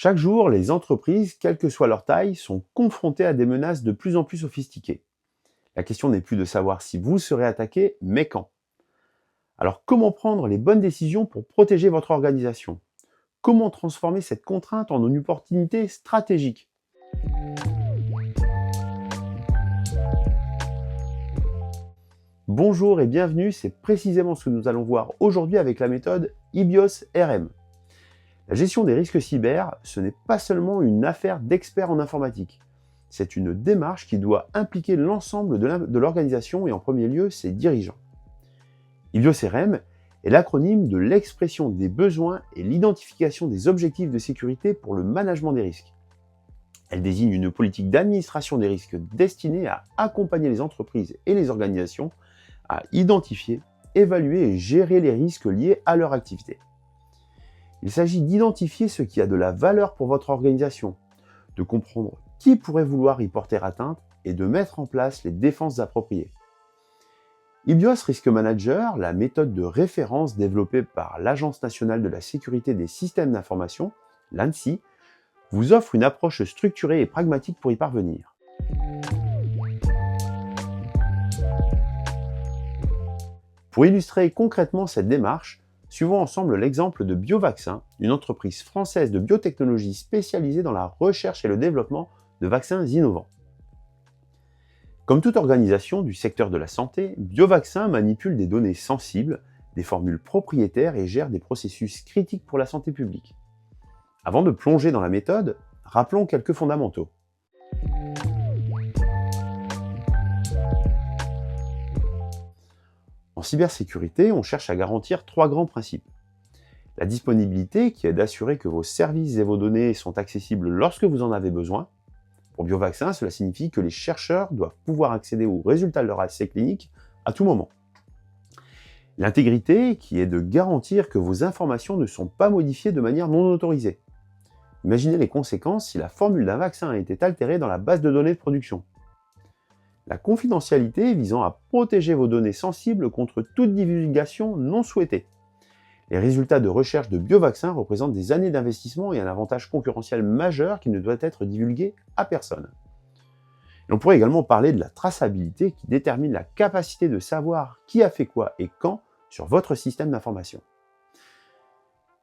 Chaque jour, les entreprises, quelle que soit leur taille, sont confrontées à des menaces de plus en plus sophistiquées. La question n'est plus de savoir si vous serez attaqué, mais quand. Alors comment prendre les bonnes décisions pour protéger votre organisation? Comment transformer cette contrainte en une opportunité stratégique? Bonjour et bienvenue, c'est précisément ce que nous allons voir aujourd'hui avec la méthode IBIOS RM. La gestion des risques cyber, ce n'est pas seulement une affaire d'experts en informatique. C'est une démarche qui doit impliquer l'ensemble de l'organisation et en premier lieu ses dirigeants. IBIOS RM est l'acronyme de l'expression des besoins et l'identification des objectifs de sécurité pour le management des risques. Elle désigne une politique d'administration des risques destinée à accompagner les entreprises et les organisations à identifier, évaluer et gérer les risques liés à leur activité. Il s'agit d'identifier ce qui a de la valeur pour votre organisation, de comprendre qui pourrait vouloir y porter atteinte et de mettre en place les défenses appropriées. IBIOS Risk Manager, la méthode de référence développée par l'Agence nationale de la sécurité des systèmes d'information, l'ANSSI, vous offre une approche structurée et pragmatique pour y parvenir. Pour illustrer concrètement cette démarche, suivons ensemble l'exemple de Biovaccin, une entreprise française de biotechnologie spécialisée dans la recherche et le développement de vaccins innovants. Comme toute organisation du secteur de la santé, Biovaccin manipule des données sensibles, des formules propriétaires et gère des processus critiques pour la santé publique. Avant de plonger dans la méthode, rappelons quelques fondamentaux. En cybersécurité, on cherche à garantir 3 grands principes. La disponibilité, qui est d'assurer que vos services et vos données sont accessibles lorsque vous en avez besoin. Pour Biovaccin, cela signifie que les chercheurs doivent pouvoir accéder aux résultats de leur essai clinique à tout moment. L'intégrité, qui est de garantir que vos informations ne sont pas modifiées de manière non autorisée. Imaginez les conséquences si la formule d'un vaccin a été altérée dans la base de données de production. La confidentialité visant à protéger vos données sensibles contre toute divulgation non souhaitée. Les résultats de recherche de Biovaccin représentent des années d'investissement et un avantage concurrentiel majeur qui ne doit être divulgué à personne. Et on pourrait également parler de la traçabilité qui détermine la capacité de savoir qui a fait quoi et quand sur votre système d'information.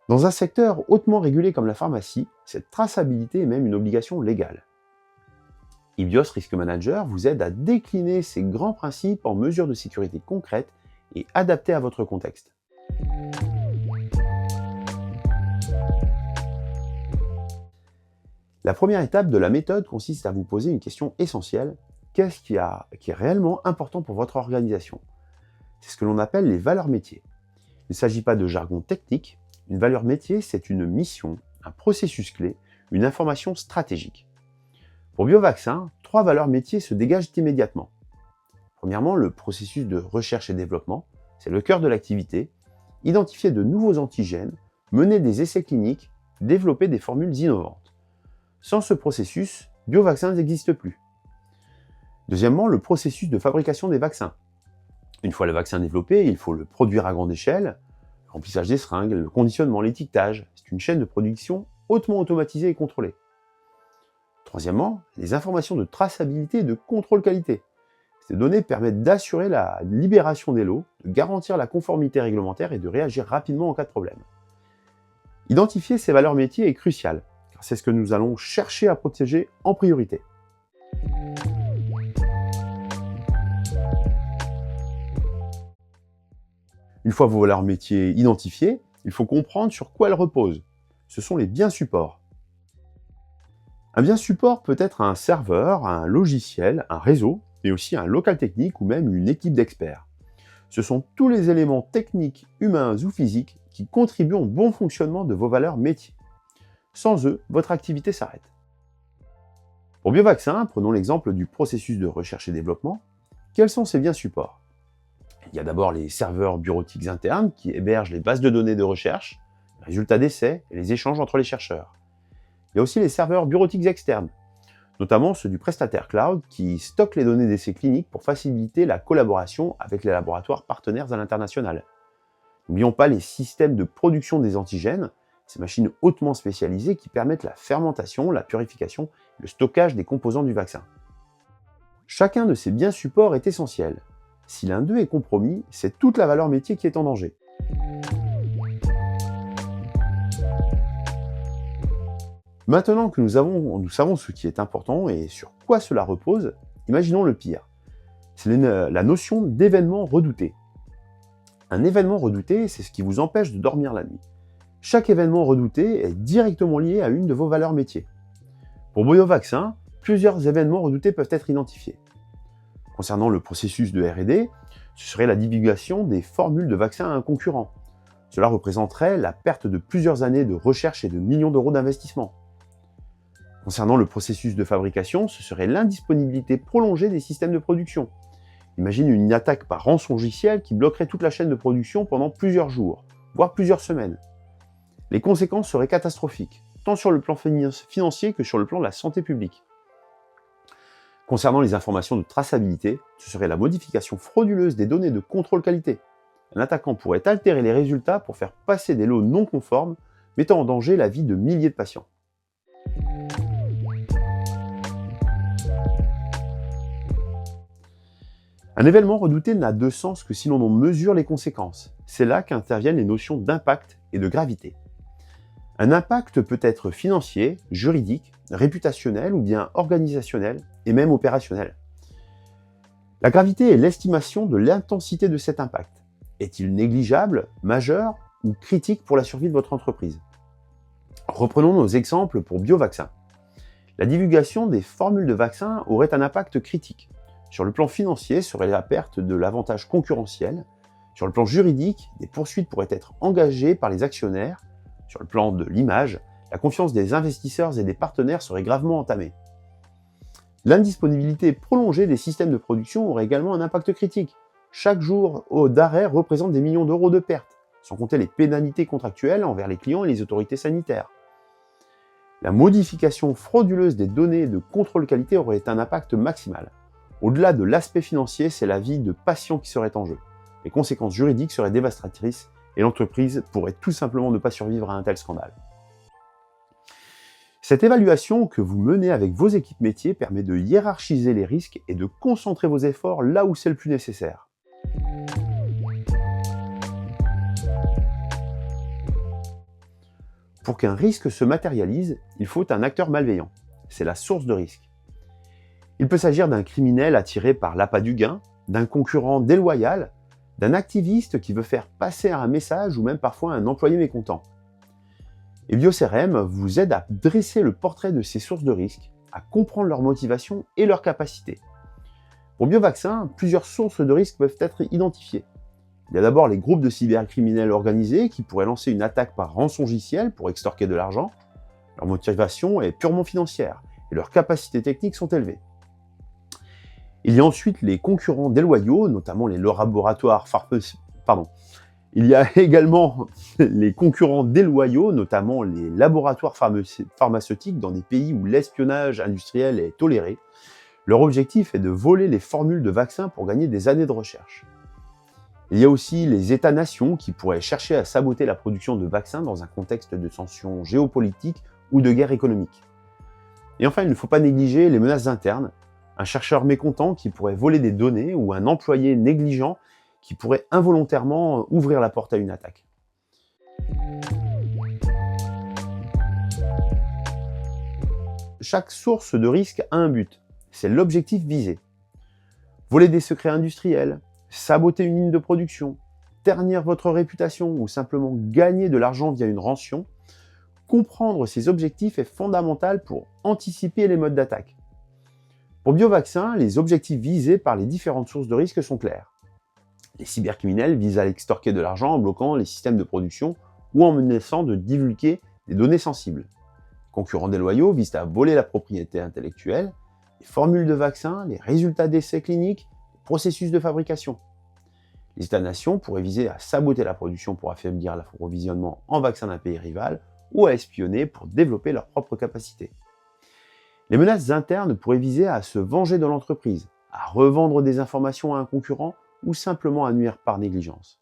Dans un secteur hautement régulé comme la pharmacie, cette traçabilité est même une obligation légale. IBIOS Risk Manager vous aide à décliner ces grands principes en mesures de sécurité concrètes et adaptées à votre contexte. La première étape de la méthode consiste à vous poser une question essentielle. Qu'est-ce qui est réellement important pour votre organisation? C'est ce que l'on appelle les valeurs métiers. Il ne s'agit pas de jargon technique. Une valeur métier, c'est une mission, un processus clé, une information stratégique. Pour Biovaccin, 3 valeurs métiers se dégagent immédiatement. Premièrement, le processus de recherche et développement, c'est le cœur de l'activité. Identifier de nouveaux antigènes, mener des essais cliniques, développer des formules innovantes. Sans ce processus, Biovaccin n'existe plus. Deuxièmement, le processus de fabrication des vaccins. Une fois le vaccin développé, il faut le produire à grande échelle, le remplissage des seringues, le conditionnement, l'étiquetage. C'est une chaîne de production hautement automatisée et contrôlée. Troisièmement, les informations de traçabilité et de contrôle qualité. Ces données permettent d'assurer la libération des lots, de garantir la conformité réglementaire et de réagir rapidement en cas de problème. Identifier ces valeurs métiers est crucial, car c'est ce que nous allons chercher à protéger en priorité. Une fois vos valeurs métiers identifiées, il faut comprendre sur quoi elles reposent. Ce sont les biens supports. Un bien support peut être un serveur, un logiciel, un réseau, mais aussi un local technique ou même une équipe d'experts. Ce sont tous les éléments techniques, humains ou physiques qui contribuent au bon fonctionnement de vos valeurs métiers. Sans eux, votre activité s'arrête. Pour Biovaccin, prenons l'exemple du processus de recherche et développement. Quels sont ces biens supports? Il y a d'abord les serveurs bureautiques internes qui hébergent les bases de données de recherche, les résultats d'essais et les échanges entre les chercheurs. Il y a aussi les serveurs bureautiques externes, notamment ceux du prestataire cloud qui stockent les données d'essais cliniques pour faciliter la collaboration avec les laboratoires partenaires à l'international. N'oublions pas les systèmes de production des antigènes, ces machines hautement spécialisées qui permettent la fermentation, la purification et le stockage des composants du vaccin. Chacun de ces biens supports est essentiel. Si l'un d'eux est compromis, c'est toute la valeur métier qui est en danger. Maintenant que nous savons ce qui est important et sur quoi cela repose, imaginons le pire. C'est la notion d'événement redouté. Un événement redouté, c'est ce qui vous empêche de dormir la nuit. Chaque événement redouté est directement lié à une de vos valeurs métiers. Pour BioVaccin, plusieurs événements redoutés peuvent être identifiés. Concernant le processus de R&D, ce serait la divulgation des formules de vaccins à un concurrent. Cela représenterait la perte de plusieurs années de recherche et de millions d'euros d'investissement. Concernant le processus de fabrication, ce serait l'indisponibilité prolongée des systèmes de production. Imagine une attaque par rançongiciel qui bloquerait toute la chaîne de production pendant plusieurs jours, voire plusieurs semaines. Les conséquences seraient catastrophiques, tant sur le plan financier que sur le plan de la santé publique. Concernant les informations de traçabilité, ce serait la modification frauduleuse des données de contrôle qualité. Un attaquant pourrait altérer les résultats pour faire passer des lots non conformes, mettant en danger la vie de milliers de patients. Un événement redouté n'a de sens que si l'on en mesure les conséquences. C'est là qu'interviennent les notions d'impact et de gravité. Un impact peut être financier, juridique, réputationnel ou bien organisationnel et même opérationnel. La gravité est l'estimation de l'intensité de cet impact. Est-il négligeable, majeur ou critique pour la survie de votre entreprise? Reprenons nos exemples pour BioVaccin. La divulgation des formules de vaccins aurait un impact critique. Sur le plan financier, serait la perte de l'avantage concurrentiel. Sur le plan juridique, des poursuites pourraient être engagées par les actionnaires. Sur le plan de l'image, la confiance des investisseurs et des partenaires serait gravement entamée. L'indisponibilité prolongée des systèmes de production aurait également un impact critique. Chaque jour d'arrêt représente des millions d'euros de pertes, sans compter les pénalités contractuelles envers les clients et les autorités sanitaires. La modification frauduleuse des données de contrôle qualité aurait un impact maximal. Au-delà de l'aspect financier, c'est la vie de patients qui serait en jeu. Les conséquences juridiques seraient dévastatrices et l'entreprise pourrait tout simplement ne pas survivre à un tel scandale. Cette évaluation que vous menez avec vos équipes métiers permet de hiérarchiser les risques et de concentrer vos efforts là où c'est le plus nécessaire. Pour qu'un risque se matérialise, il faut un acteur malveillant. C'est la source de risque. Il peut s'agir d'un criminel attiré par l'appât du gain, d'un concurrent déloyal, d'un activiste qui veut faire passer un message ou même parfois un employé mécontent. Et BioCRM vous aide à dresser le portrait de ces sources de risque, à comprendre leurs motivations et leurs capacités. Pour BioVaccin, plusieurs sources de risque peuvent être identifiées. Il y a d'abord les groupes de cybercriminels organisés qui pourraient lancer une attaque par rançongiciel pour extorquer de l'argent. Leur motivation est purement financière et leurs capacités techniques sont élevées. Il y a ensuite les concurrents déloyaux, notamment les laboratoires Il y a également les concurrents déloyaux, notamment les laboratoires pharmaceutiques dans des pays où l'espionnage industriel est toléré. Leur objectif est de voler les formules de vaccins pour gagner des années de recherche. Il y a aussi les États-nations qui pourraient chercher à saboter la production de vaccins dans un contexte de tensions géopolitiques ou de guerre économique. Et enfin, il ne faut pas négliger les menaces internes, un chercheur mécontent qui pourrait voler des données ou un employé négligent qui pourrait involontairement ouvrir la porte à une attaque. Chaque source de risque a un but, c'est l'objectif visé. Voler des secrets industriels, saboter une ligne de production, ternir votre réputation ou simplement gagner de l'argent via une rançon, comprendre ces objectifs est fondamental pour anticiper les modes d'attaque. Pour BioVaccin, les objectifs visés par les différentes sources de risque sont clairs. Les cybercriminels visent à extorquer de l'argent en bloquant les systèmes de production ou en menaçant de divulguer des données sensibles. Les concurrents déloyaux visent à voler la propriété intellectuelle, les formules de vaccins, les résultats d'essais cliniques, les processus de fabrication. Les États-nations pourraient viser à saboter la production pour affaiblir l'approvisionnement en vaccins d'un pays rival ou à espionner pour développer leurs propres capacités. Les menaces internes pourraient viser à se venger de l'entreprise, à revendre des informations à un concurrent ou simplement à nuire par négligence.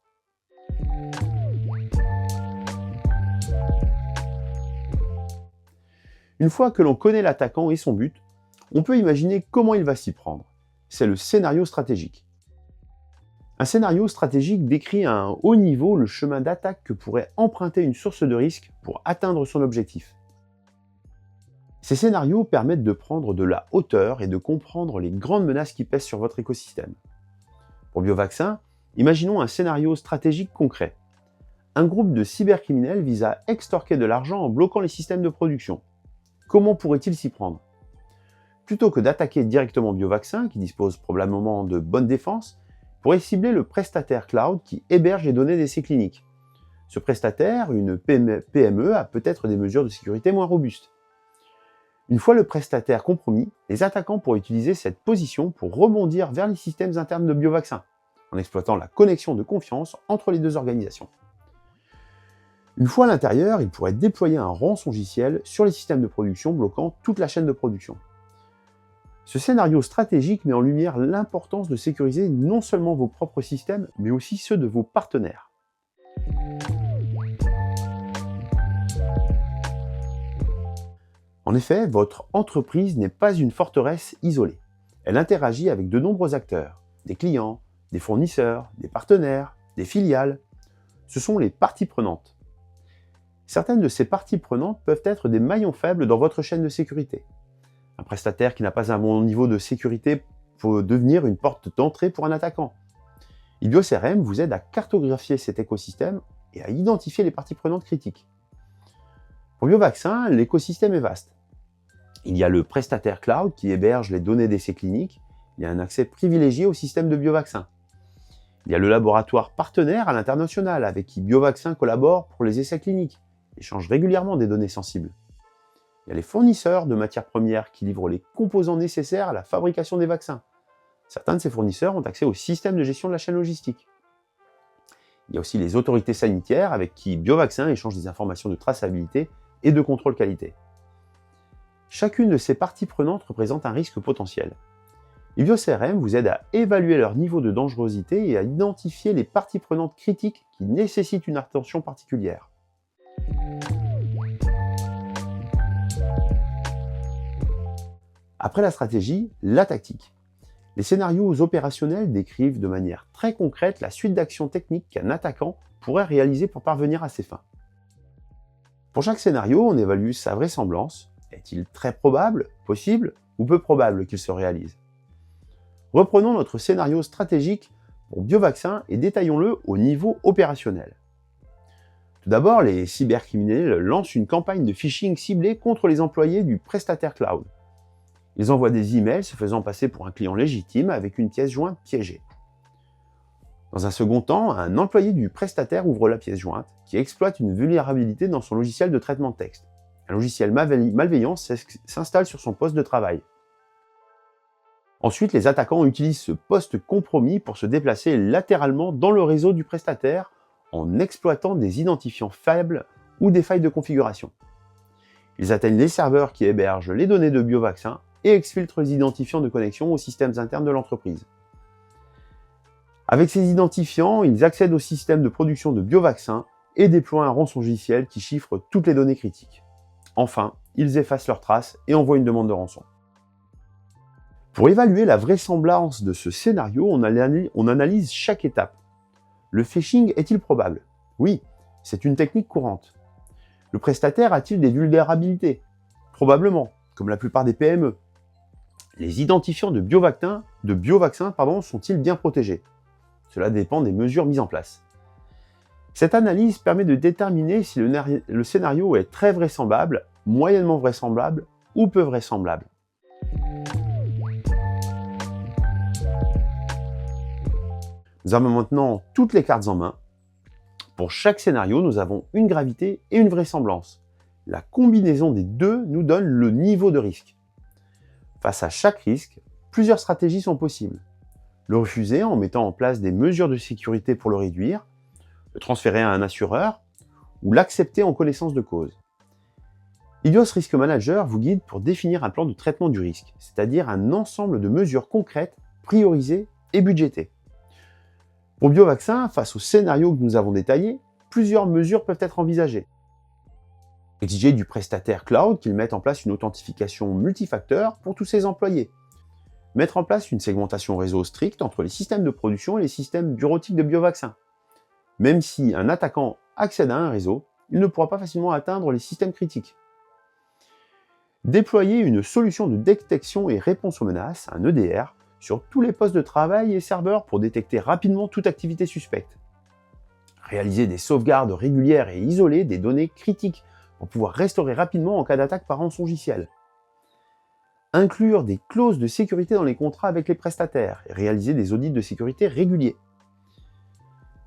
Une fois que l'on connaît l'attaquant et son but, on peut imaginer comment il va s'y prendre. C'est le scénario stratégique. Un scénario stratégique décrit à un haut niveau le chemin d'attaque que pourrait emprunter une source de risque pour atteindre son objectif. Ces scénarios permettent de prendre de la hauteur et de comprendre les grandes menaces qui pèsent sur votre écosystème. Pour Biovaccin, imaginons un scénario stratégique concret. Un groupe de cybercriminels vise à extorquer de l'argent en bloquant les systèmes de production. Comment pourrait-il s'y prendre? Plutôt que d'attaquer directement Biovaccin, qui dispose probablement de bonnes défenses, il pourrait cibler le prestataire cloud qui héberge les données d'essais cliniques. Ce prestataire, une PME, a peut-être des mesures de sécurité moins robustes. Une fois le prestataire compromis, les attaquants pourraient utiliser cette position pour rebondir vers les systèmes internes de Biovaccin, en exploitant la connexion de confiance entre les deux organisations. Une fois à l'intérieur, ils pourraient déployer un rançongiciel sur les systèmes de production bloquant toute la chaîne de production. Ce scénario stratégique met en lumière l'importance de sécuriser non seulement vos propres systèmes, mais aussi ceux de vos partenaires. En effet, votre entreprise n'est pas une forteresse isolée. Elle interagit avec de nombreux acteurs, des clients, des fournisseurs, des partenaires, des filiales. Ce sont les parties prenantes. Certaines de ces parties prenantes peuvent être des maillons faibles dans votre chaîne de sécurité. Un prestataire qui n'a pas un bon niveau de sécurité peut devenir une porte d'entrée pour un attaquant. IbioCRM vous aide à cartographier cet écosystème et à identifier les parties prenantes critiques. Pour Biovaccin, l'écosystème est vaste. Il y a le prestataire cloud qui héberge les données d'essais cliniques. Il y a un accès privilégié au système de Biovaccin. Il y a le laboratoire partenaire à l'international avec qui Biovaccin collabore pour les essais cliniques, échange régulièrement des données sensibles. Il y a les fournisseurs de matières premières qui livrent les composants nécessaires à la fabrication des vaccins. Certains de ces fournisseurs ont accès au système de gestion de la chaîne logistique. Il y a aussi les autorités sanitaires avec qui Biovaccin échange des informations de traçabilité et de contrôle qualité. Chacune de ces parties prenantes représente un risque potentiel. IbioCRM vous aide à évaluer leur niveau de dangerosité et à identifier les parties prenantes critiques qui nécessitent une attention particulière. Après la stratégie, la tactique. Les scénarios opérationnels décrivent de manière très concrète la suite d'actions techniques qu'un attaquant pourrait réaliser pour parvenir à ses fins. Pour chaque scénario, on évalue sa vraisemblance. Est-il très probable, possible ou peu probable qu'il se réalise? Reprenons notre scénario stratégique pour Biovaccin et détaillons-le au niveau opérationnel. Tout d'abord, les cybercriminels lancent une campagne de phishing ciblée contre les employés du prestataire cloud. Ils envoient des emails se faisant passer pour un client légitime avec une pièce jointe piégée. Dans un second temps, un employé du prestataire ouvre la pièce jointe qui exploite une vulnérabilité dans son logiciel de traitement de texte. Un logiciel malveillant s'installe sur son poste de travail. Ensuite, les attaquants utilisent ce poste compromis pour se déplacer latéralement dans le réseau du prestataire en exploitant des identifiants faibles ou des failles de configuration. Ils atteignent les serveurs qui hébergent les données de Biovaccin et exfiltrent les identifiants de connexion aux systèmes internes de l'entreprise. Avec ces identifiants, ils accèdent au système de production de Biovaccin et déploient un rançongiciel qui chiffre toutes les données critiques. Enfin, ils effacent leurs traces et envoient une demande de rançon. Pour évaluer la vraisemblance de ce scénario, on analyse chaque étape. Le phishing est-il probable? Oui, c'est une technique courante. Le prestataire a-t-il des vulnérabilités? Probablement, comme la plupart des PME. Les identifiants de Biovaccin sont-ils bien protégés? Cela dépend des mesures mises en place. Cette analyse permet de déterminer si le scénario est très vraisemblable, moyennement vraisemblable ou peu vraisemblable. Nous avons maintenant toutes les cartes en main. Pour chaque scénario, nous avons une gravité et une vraisemblance. La combinaison des deux nous donne le niveau de risque. Face à chaque risque, plusieurs stratégies sont possibles. Le refuser en mettant en place des mesures de sécurité pour le réduire, le transférer à un assureur ou l'accepter en connaissance de cause. Ibios Risk Manager vous guide pour définir un plan de traitement du risque, c'est-à-dire un ensemble de mesures concrètes, priorisées et budgétées. Pour Biovaccin, face au scénario que nous avons détaillé, plusieurs mesures peuvent être envisagées. Exiger du prestataire cloud qu'il mette en place une authentification multifacteur pour tous ses employés. Mettre en place une segmentation réseau stricte entre les systèmes de production et les systèmes bureautiques de biovaccins. Même si un attaquant accède à un réseau, il ne pourra pas facilement atteindre les systèmes critiques. Déployer une solution de détection et réponse aux menaces, un EDR, sur tous les postes de travail et serveurs pour détecter rapidement toute activité suspecte. Réaliser des sauvegardes régulières et isolées des données critiques pour pouvoir restaurer rapidement en cas d'attaque par rançongiciel. Inclure des clauses de sécurité dans les contrats avec les prestataires et réaliser des audits de sécurité réguliers.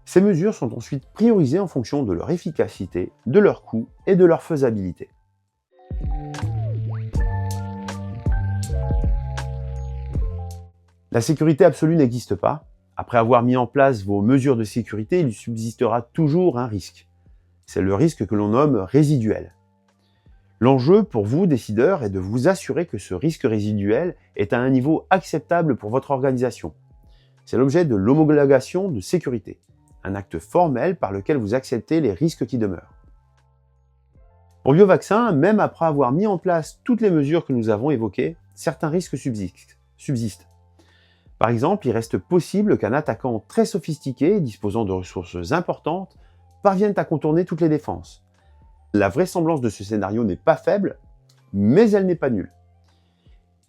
Ces mesures sont ensuite priorisées en fonction de leur efficacité, de leur coût et de leur faisabilité. La sécurité absolue n'existe pas. Après avoir mis en place vos mesures de sécurité, il subsistera toujours un risque. C'est le risque que l'on nomme résiduel. L'enjeu pour vous, décideurs, est de vous assurer que ce risque résiduel est à un niveau acceptable pour votre organisation. C'est l'objet de l'homologation de sécurité, un acte formel par lequel vous acceptez les risques qui demeurent. Pour BioVaccin, même après avoir mis en place toutes les mesures que nous avons évoquées, certains risques subsistent. Par exemple, il reste possible qu'un attaquant très sophistiqué, disposant de ressources importantes, parvienne à contourner toutes les défenses. La vraisemblance de ce scénario n'est pas faible, mais elle n'est pas nulle.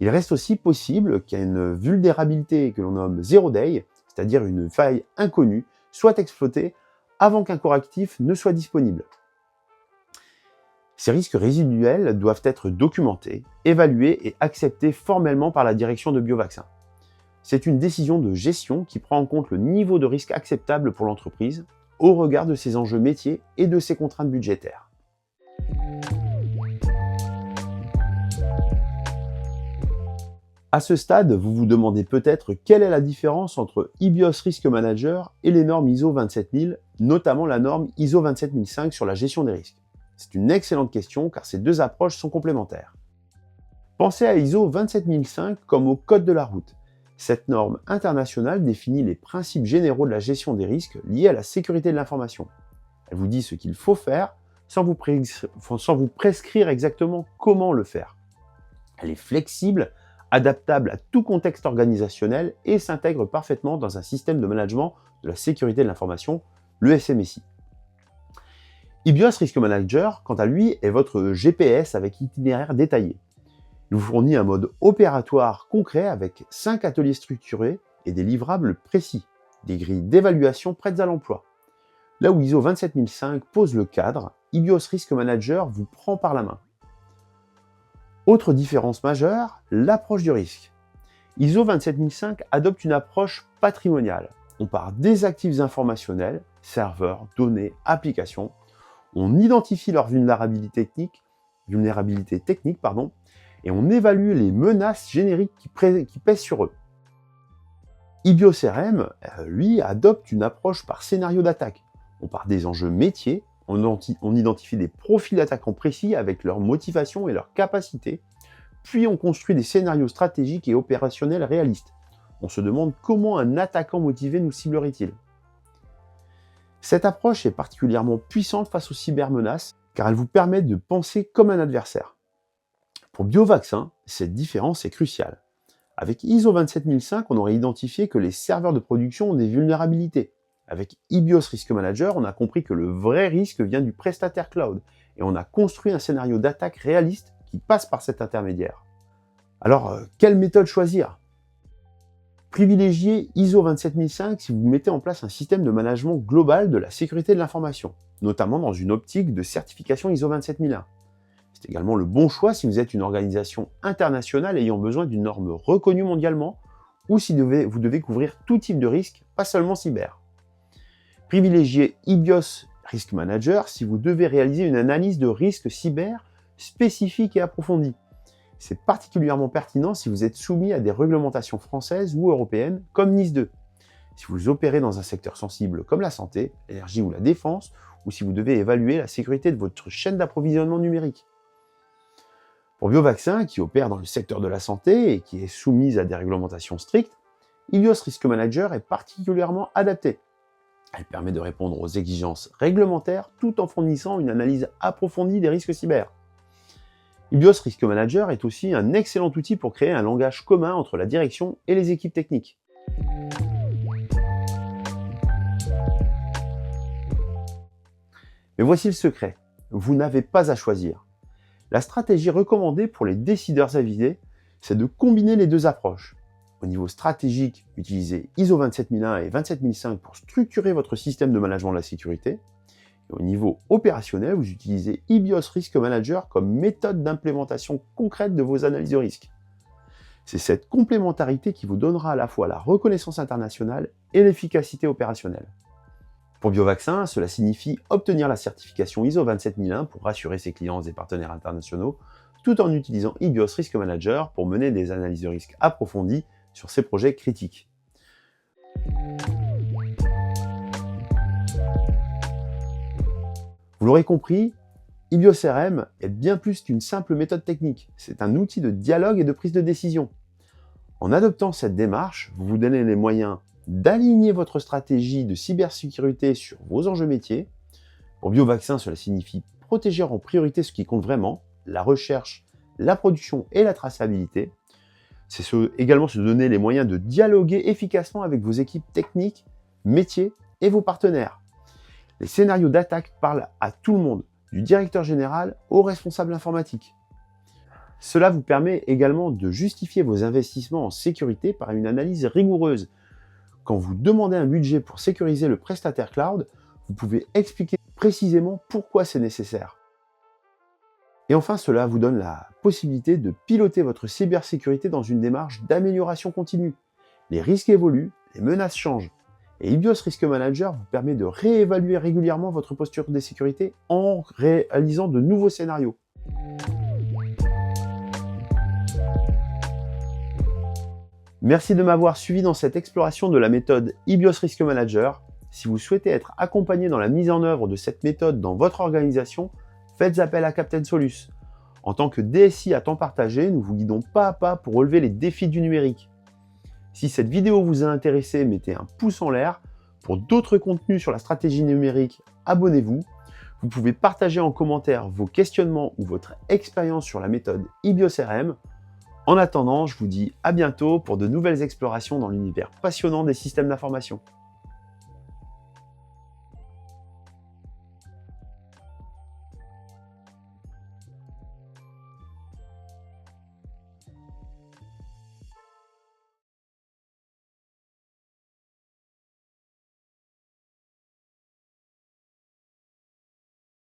Il reste aussi possible qu'une vulnérabilité que l'on nomme Zero Day, c'est-à-dire une faille inconnue, soit exploitée avant qu'un correctif ne soit disponible. Ces risques résiduels doivent être documentés, évalués et acceptés formellement par la direction de BioVaccin. C'est une décision de gestion qui prend en compte le niveau de risque acceptable pour l'entreprise, au regard de ses enjeux métiers et de ses contraintes budgétaires. À ce stade, vous vous demandez peut-être quelle est la différence entre EBIOS Risk Manager et les normes ISO 27000, notamment la norme ISO 27005 sur la gestion des risques. C'est une excellente question car ces deux approches sont complémentaires. Pensez à ISO 27005 comme au code de la route. Cette norme internationale définit les principes généraux de la gestion des risques liés à la sécurité de l'information. Elle vous dit ce qu'il faut faire sans vous prescrire exactement comment le faire. Elle est flexible, adaptable à tout contexte organisationnel et s'intègre parfaitement dans un système de management de la sécurité de l'information, le SMSI. EBIOS Risk Manager, quant à lui, est votre GPS avec itinéraire détaillé. Il vous fournit un mode opératoire concret avec 5 ateliers structurés et des livrables précis, des grilles d'évaluation prêtes à l'emploi. Là où ISO 27005 pose le cadre, EBIOS Risk Manager vous prend par la main. Autre différence majeure, l'approche du risque. ISO 27005 adopte une approche patrimoniale. On part des actifs informationnels, serveurs, données, applications. On identifie leurs vulnérabilités techniques, et on évalue les menaces génériques qui pèsent sur eux. EBIOS RM, lui, adopte une approche par scénario d'attaque. On part des enjeux métiers, on identifie des profils d'attaquants précis avec leur motivation et leurs capacités, puis on construit des scénarios stratégiques et opérationnels réalistes. On se demande comment un attaquant motivé nous ciblerait-il. Cette approche est particulièrement puissante face aux cybermenaces, car elle vous permet de penser comme un adversaire. Pour BioVaccin, cette différence est cruciale. Avec ISO 27005, on aurait identifié que les serveurs de production ont des vulnérabilités. Avec EBIOS Risk Manager, on a compris que le vrai risque vient du prestataire cloud, et on a construit un scénario d'attaque réaliste qui passe par cet intermédiaire. Alors, quelle méthode choisir ? Privilégiez ISO 27005 si vous mettez en place un système de management global de la sécurité de l'information, notamment dans une optique de certification ISO 27001. C'est également le bon choix si vous êtes une organisation internationale ayant besoin d'une norme reconnue mondialement ou si vous devez couvrir tout type de risque, pas seulement cyber. Privilégiez EBIOS Risk Manager si vous devez réaliser une analyse de risque cyber spécifique et approfondie. C'est particulièrement pertinent si vous êtes soumis à des réglementations françaises ou européennes comme NIS2, si vous opérez dans un secteur sensible comme la santé, l'énergie ou la défense, ou si vous devez évaluer la sécurité de votre chaîne d'approvisionnement numérique. Pour BioVaccin, qui opère dans le secteur de la santé et qui est soumise à des réglementations strictes, EBIOS Risk Manager est particulièrement adapté. Elle permet de répondre aux exigences réglementaires tout en fournissant une analyse approfondie des risques cyber. IBIOS Risk Manager est aussi un excellent outil pour créer un langage commun entre la direction et les équipes techniques. Mais voici le secret, vous n'avez pas à choisir. La stratégie recommandée pour les décideurs avisés, c'est de combiner les deux approches. Au niveau stratégique, utilisez ISO 27001 et 27005 pour structurer votre système de management de la sécurité. Et au niveau opérationnel, vous utilisez IBIOS Risk Manager comme méthode d'implémentation concrète de vos analyses de risque. C'est cette complémentarité qui vous donnera à la fois la reconnaissance internationale et l'efficacité opérationnelle. Pour Biovaccin, cela signifie obtenir la certification ISO 27001 pour rassurer ses clients et partenaires internationaux, tout en utilisant IBIOS Risk Manager pour mener des analyses de risque approfondies sur ces projets critiques. Vous l'aurez compris, IBIOS RM est bien plus qu'une simple méthode technique, c'est un outil de dialogue et de prise de décision. En adoptant cette démarche, vous vous donnez les moyens d'aligner votre stratégie de cybersécurité sur vos enjeux métiers. Pour Biovaccin, cela signifie protéger en priorité ce qui compte vraiment, la recherche, la production et la traçabilité. C'est également se donner les moyens de dialoguer efficacement avec vos équipes techniques, métiers et vos partenaires. Les scénarios d'attaque parlent à tout le monde, du directeur général au responsable informatique. Cela vous permet également de justifier vos investissements en sécurité par une analyse rigoureuse. Quand vous demandez un budget pour sécuriser le prestataire cloud, vous pouvez expliquer précisément pourquoi c'est nécessaire. Et enfin, cela vous donne la possibilité de piloter votre cybersécurité dans une démarche d'amélioration continue. Les risques évoluent, les menaces changent. Et IBIOS Risk Manager vous permet de réévaluer régulièrement votre posture de sécurité en réalisant de nouveaux scénarios. Merci de m'avoir suivi dans cette exploration de la méthode IBIOS Risk Manager. Si vous souhaitez être accompagné dans la mise en œuvre de cette méthode dans votre organisation, faites appel à Captain Solus. En tant que DSI à temps partagé, nous vous guidons pas à pas pour relever les défis du numérique. Si cette vidéo vous a intéressé, mettez un pouce en l'air. Pour d'autres contenus sur la stratégie numérique, abonnez-vous. Vous pouvez partager en commentaire vos questionnements ou votre expérience sur la méthode IBIOS RM. En attendant, je vous dis à bientôt pour de nouvelles explorations dans l'univers passionnant des systèmes d'information.